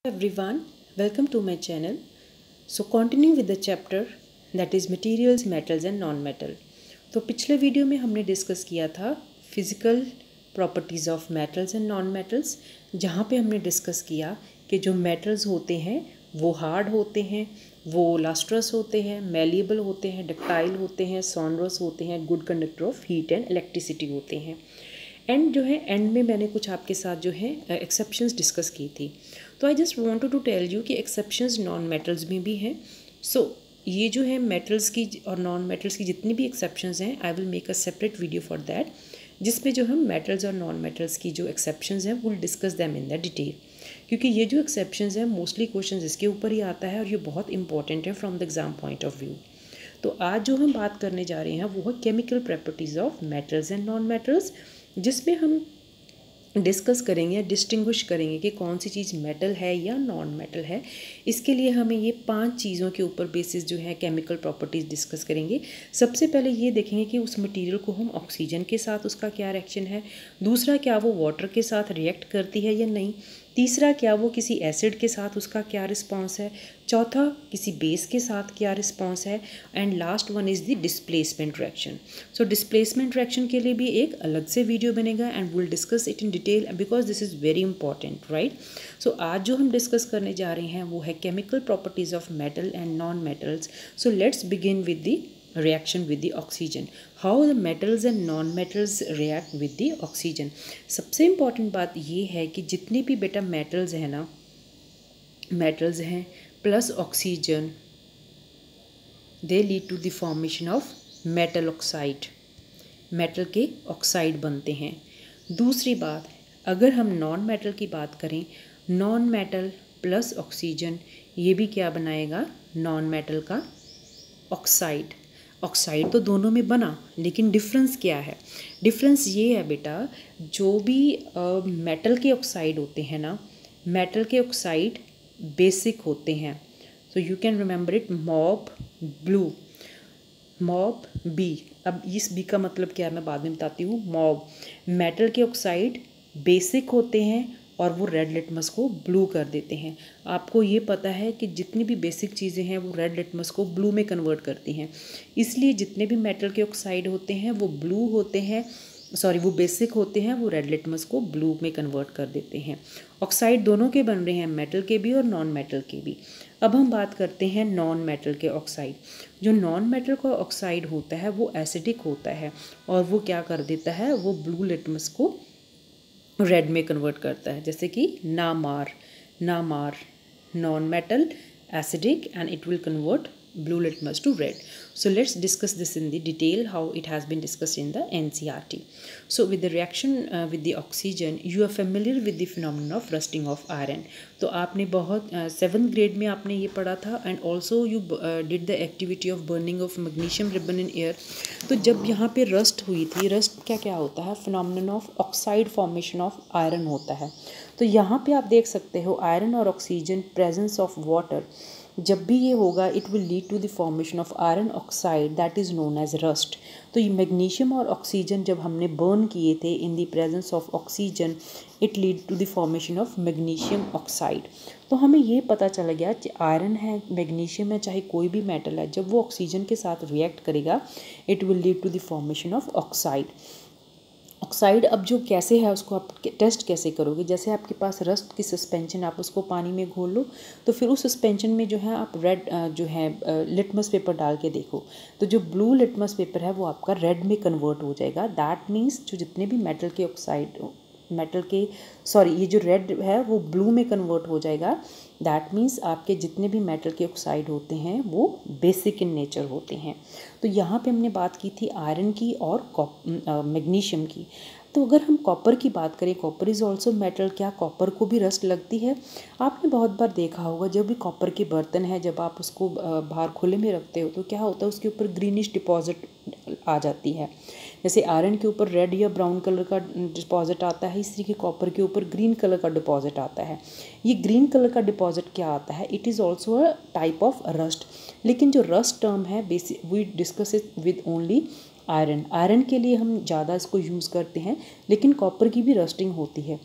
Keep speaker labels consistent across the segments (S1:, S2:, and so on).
S1: Everyone, welcome to my channel. So continue with the chapter that is materials, metals and non-metal. तो पिछले video में हमने discuss किया था physical properties of metals and non metals, जहाँ पे हमने डिस्कस किया कि जो मेटल्स होते हैं वो हार्ड होते हैं, वो लास्ट्रस होते हैं, मेलिएबल होते हैं, डक्टाइल होते हैं, सॉनरस होते हैं, good conductor of heat and electricity होते हैं। एंड जो है एंड में मैंने कुछ आपके साथ जो है एक्सेप्शंस डिस्कस की थी। तो I just wanted to tell you कि एक्सेप्शंस नॉन मेटल्स में भी हैं। सो ये जो है मेटल्स की और नॉन मेटल्स की जितनी भी एक्सेप्शंस हैं, I will make a separate video for that, जिसमें जो हम मेटल्स और नॉन मेटल्स की जो एक्सेप्शंस हैं will discuss them in the detail, क्योंकि ये जो एक्सेप्शंस हैं मोस्टली क्वेश्चन इसके ऊपर ही आता है और ये बहुत इंपॉर्टेंट है from the exam point of view. तो आज जो हम बात करने जा रहे हैं वो है chemical properties of metals and non metals, जिसमें हम डिस्कस करेंगे, डिस्टिंग्विश करेंगे कि कौन सी चीज़ मेटल है या नॉन मेटल है। इसके लिए हमें ये 5 चीज़ों के ऊपर बेसिस जो है केमिकल प्रॉपर्टीज़ डिस्कस करेंगे। सबसे पहले ये देखेंगे कि उस मटेरियल को हम ऑक्सीजन के साथ उसका क्या रिएक्शन है, दूसरा क्या वो वाटर के साथ रिएक्ट करती है या नहीं, तीसरा क्या वो किसी एसिड के साथ उसका क्या रिस्पॉन्स है, चौथा किसी बेस के साथ क्या रिस्पॉन्स है, and last one is the displacement reaction. So displacement reaction के लिए भी एक अलग से वीडियो बनेगा and will discuss it in detail because this is very important, right. So आज जो हम डिस्कस करने जा रहे हैं वो है chemical properties of metal and non metals. So let's begin with the reaction with the oxygen, how the metals and non metals react with the oxygen। सबसे इम्पॉर्टेंट बात ये है कि जितने भी बेटा मेटल्स हैं ना, मेटल्स हैं plus oxygen, they lead to the formation of metal oxide, metal के ऑक्साइड बनते हैं। दूसरी बात, अगर हम नॉन मेटल की बात करें, नॉन मेटल प्लस ऑक्सीजन ये भी क्या बनाएगा, नॉन मेटल का ऑक्साइड। ऑक्साइड तो दोनों में बना, लेकिन डिफरेंस क्या है, डिफरेंस ये है बेटा, जो भी मेटल के ऑक्साइड होते हैं ना, मेटल के ऑक्साइड बेसिक होते हैं। So you can remember it, mob blue, mob B. अब इस बी का मतलब क्या है मैं बाद में बताती हूँ। मॉब, मेटल के ऑक्साइड बेसिक होते हैं और वो रेड लिटमस को ब्लू कर देते हैं। आपको ये पता है कि जितनी भी बेसिक चीज़ें हैं वो रेड लिटमस को ब्लू में कन्वर्ट करती हैं, इसलिए जितने भी मेटल के ऑक्साइड होते हैं वो ब्लू होते हैं, सॉरी वो बेसिक होते हैं, वो रेड लिटमस को ब्लू में कन्वर्ट कर देते हैं। ऑक्साइड दोनों के बन रहे हैं, मेटल के भी और नॉन मेटल के भी। अब हम बात करते हैं नॉन मेटल के ऑक्साइड। जो नॉन मेटल का ऑक्साइड होता है वो एसिडिक होता है और वो क्या कर देता है, वो ब्लू लिटमस को रेड में कन्वर्ट करता है, जैसे कि नामार, नामार non metal acidic and it will convert blue litmus to red. So let's discuss this in the detail, how it has been discussed in the NCERT. So with the reaction with the oxygen, you are familiar with the phenomenon of rusting of iron. तो आपने बहुत 7th grade में आपने ये पढ़ा था, and also you did the activity of burning of magnesium ribbon in air। तो जब यहाँ पे रस्ट हुई थी, रस्ट क्या क्या होता है, phenomenon of oxide formation of iron होता है। तो यहाँ पे आप देख सकते हो आयरन और ऑक्सीजन प्रेजेंस ऑफ वाटर, जब भी ये होगा it will lead to the formation of iron oxide that is known as rust. तो ये मैग्नीशियम और ऑक्सीजन जब हमने बर्न किए थे in the presence of oxygen, it lead to the formation of magnesium oxide. तो हमें ये पता चल गया कि आयरन है, मैग्नीशियम है, चाहे कोई भी मेटल है, जब वो ऑक्सीजन के साथ रिएक्ट करेगा it will lead to the formation of oxide. Oxide अब जो कैसे है उसको आप टेस्ट कैसे करोगे, जैसे आपके पास रस्ट की सस्पेंशन, आप उसको पानी में घोल लो, तो फिर उस सस्पेंशन में जो है आप रेड जो है लिटमस पेपर डाल के देखो, तो जो ब्लू लिटमस पेपर है वो आपका रेड में कन्वर्ट हो जाएगा। दैट मीन्स जो जितने भी मेटल के ऑक्साइड, मेटल के सॉरी ये जो रेड है वो ब्लू में कन्वर्ट हो जाएगा। दैट मीन्स आपके जितने भी मेटल के ऑक्साइड होते हैं वो बेसिक इन नेचर होते हैं। तो यहाँ पे हमने बात की थी आयरन की और मैग्नीशियम की। तो अगर हम कॉपर की बात करें, कॉपर इज़ ऑल्सो मेटल, क्या कॉपर को भी रस्ट लगती है? आपने बहुत बार देखा होगा जब भी कॉपर के बर्तन है, जब आप उसको बाहर खुले में रखते हो तो क्या होता है, उसके ऊपर ग्रीनिश डिपॉजिट आ जाती है। जैसे आयरन के ऊपर रेड या ब्राउन कलर का डिपॉजिट आता है, इस तरीके कॉपर के ऊपर ग्रीन कलर का डिपॉजिट आता है। ये ग्रीन कलर का डिपॉजिट क्या आता है, it is also a type of rust. लेकिन जो रस्ट टर्म है basic we discuss it with only iron, iron के लिए हम ज़्यादा इसको यूज़ करते हैं, लेकिन कॉपर की भी रस्टिंग होती है।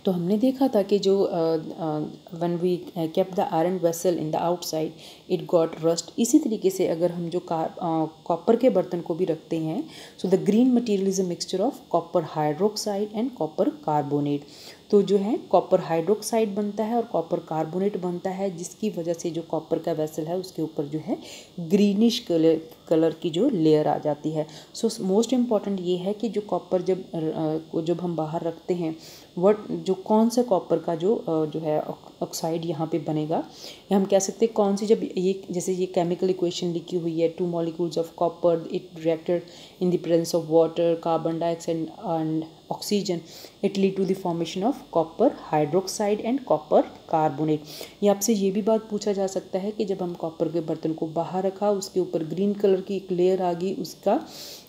S1: तो हमने देखा था कि जो when we kept the iron vessel in the outside it got rust. इसी तरीके से अगर हम जो कॉपर के बर्तन को भी रखते हैं, so the green material is a mixture of copper hydroxide and copper carbonate. तो जो है कॉपर हाइड्रोक्साइड बनता है और कॉपर कार्बोनेट बनता है, जिसकी वजह से जो कॉपर का वेसल है उसके ऊपर जो है ग्रीनिश कलर की जो लेयर आ जाती है। सो मोस्ट इम्पॉर्टेंट ये है कि जो कॉपर जब हम बाहर रखते हैं, जो कौन सा कॉपर का जो है ऑक्साइड यहाँ पे बनेगा, या हम कह सकते हैं कौन सी, जब ये जैसे ये केमिकल इक्वेशन लिखी हुई है, 2 molecules of copper it reacted in the presence of water, carbon dioxide and oxygen, it lead to the formation of copper hydroxide and copper carbonate. ये आपसे ये भी बात पूछा जा सकता है कि जब हम कॉपर के बर्तन को बाहर रखा, उसके ऊपर ग्रीन कलर की एक लेयर आ गई, उसका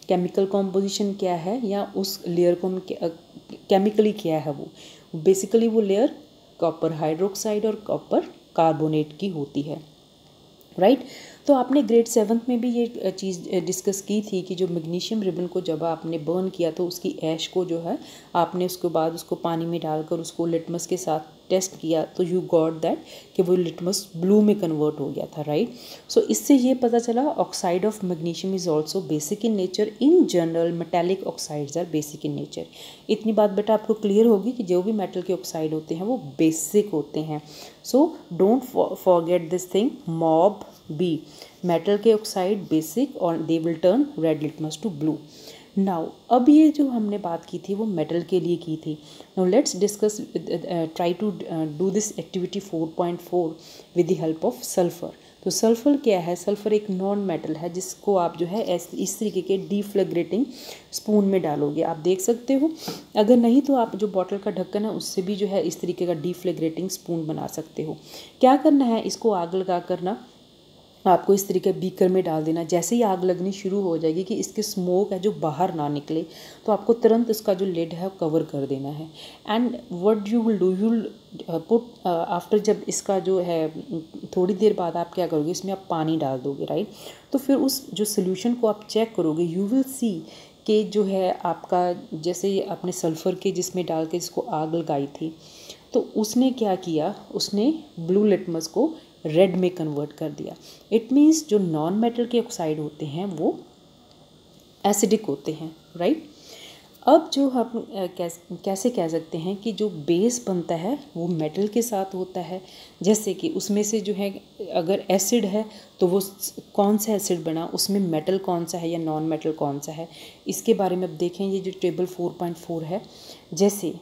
S1: केमिकल कॉम्पोजिशन क्या है, या उस लेयर को हम केमिकली क्या है, वो बेसिकली वो लेयर कॉपर हाइड्रोक्साइड और कॉपर कार्बोनेट की होती है, राइट। तो आपने ग्रेड 7th में भी ये चीज़ डिस्कस की थी कि जो मैग्नीशियम रिबन को जब आपने बर्न किया तो उसकी ऐश को जो है आपने उसके बाद उसको पानी में डालकर उसको लिटमस के साथ टेस्ट किया, तो यू गॉट दैट कि वो लिटमस ब्लू में कन्वर्ट हो गया था, राइट। सो इससे ये पता चला oxide of magnesium is also basic in nature. In general metallic oxides are basic in nature. इतनी बात बेटा आपको क्लियर होगी कि जो भी मेटल के ऑक्साइड होते हैं वो बेसिक होते हैं। So don't forget this thing, mob B, metal के ऑक्साइड बेसिक और they will turn red litmus to blue. Now अब ये जो हमने बात की थी वो मेटल के लिए की थी। Now let's discuss, try to do this activity 4.4 with the help of sulphur. तो सल्फर क्या है? सल्फर एक नॉन मेटल है जिसको आप जो है इस तरीके के डीफ्लेग्रेटिंग स्पून में डालोगे, आप देख सकते हो। अगर नहीं तो आप जो बॉटल का ढक्कन है उससे भी जो है इस तरीके का डीफ्लेग्रेटिंग स्पून बना सकते हो। क्या करना है, इसको आग लगा करना आपको इस तरीके बीकर में डाल देना। जैसे ही आग लगनी शुरू हो जाएगी कि इसके स्मोक है जो बाहर ना निकले, तो आपको तुरंत इसका जो लिड है कवर कर देना है। And what you will do, you will put after, जब इसका जो है थोड़ी देर बाद आप क्या करोगे, इसमें आप पानी डाल दोगे, राइट। तो फिर उस जो सोल्यूशन को आप चेक करोगे, यू विल सी कि जो है आपका, जैसे अपने सल्फ़र के जिसमें डाल के इसको आग लगाई थी, तो उसने क्या किया, उसने ब्लू लिटमस को रेड में कन्वर्ट कर दिया। इट मीन्स जो नॉन मेटल के ऑक्साइड होते हैं वो एसिडिक होते हैं, राइट। अब जो हम कैसे कह सकते हैं कि जो बेस बनता है वो मेटल के साथ होता है। जैसे कि उसमें से जो है अगर एसिड है तो वो कौन सा एसिड बना, उसमें मेटल कौन सा है या नॉन मेटल कौन सा है, इसके बारे में अब देखें। ये जो टेबल 4.4 है, जैसे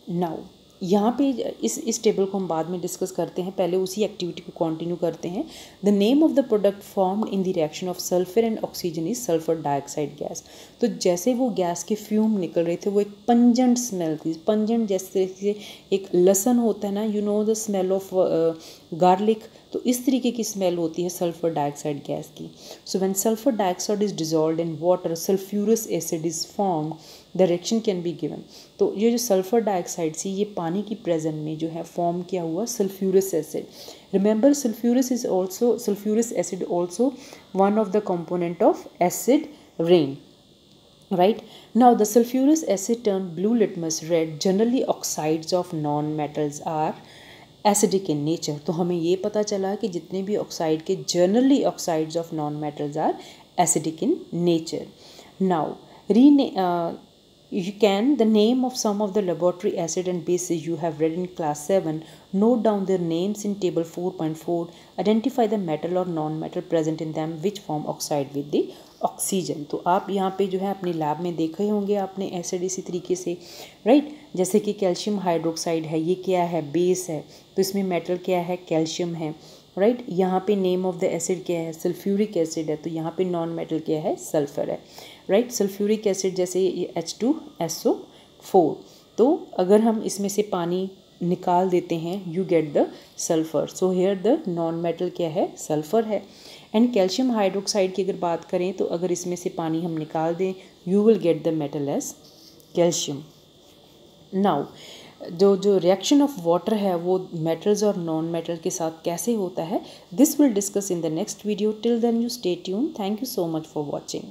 S1: नाउ यहाँ पे इस टेबल को हम बाद में डिस्कस करते हैं, पहले उसी एक्टिविटी को कंटिन्यू करते हैं। The name of the product formed in the reaction of sulphur and oxygen is sulphur dioxide gas. तो जैसे वो गैस के फ्यूम निकल रहे थे वो एक पंजेंट स्मेल थी। पंजेंट जैसे एक लहसुन होता है ना, you know the smell of garlic, तो इस तरीके की स्मेल होती है सल्फर डाइऑक्साइड गैस की। So when sulphur dioxide is dissolved in water, sulphurous acid is formed, the reaction can be given. तो ये जो सल्फर डाइऑक्साइड थी ये पानी की प्रेजेंट में जो है फॉर्म किया हुआ sulphurous acid. Remember sulphurous acid also one of the component of acid rain, right. Now the sulfurous acid turned blue litmus red. Generally oxides of non-metals are acidic in nature. तो हमें ये पता चला कि जितने भी ऑक्साइड के generally oxides of non-metals are acidic in nature. Now you can the name of some of the laboratory acid and bases you have read in class 7. Note down their names in table 4.4. Identify the metal or non-metal present in them which form oxide with the oxygen. तो आप यहाँ पे जो है अपने lab में देखे होंगे आपने एसिड इसी तरीके से, राइट। जैसे कि कैल्शियम हाइड्रोक्साइड है, ये क्या है, बेस है, तो इसमें मेटल क्या है, कैल्शियम है, राइट। यहाँ पे नेम ऑफ द एसिड क्या है, सल्फ्यूरिक एसिड है, तो यहाँ पे नॉन मेटल क्या है, सल्फर है, राइट। सल्फ्यूरिक एसिड जैसे H2SO4, तो अगर हम इसमें से पानी निकाल देते हैं you get the sulphur. So here the non metal क्या है, सल्फर है। एंड कैल्शियम हाइड्रोक्साइड की अगर बात करें तो अगर इसमें से पानी हम निकाल दें you will get the metal as calcium. Now जो रिएक्शन ऑफ वाटर है वो मेटल्स और नॉन मेटल के साथ कैसे होता है, this will discuss in the next video. Till then you stay tune. Thank you so much for watching.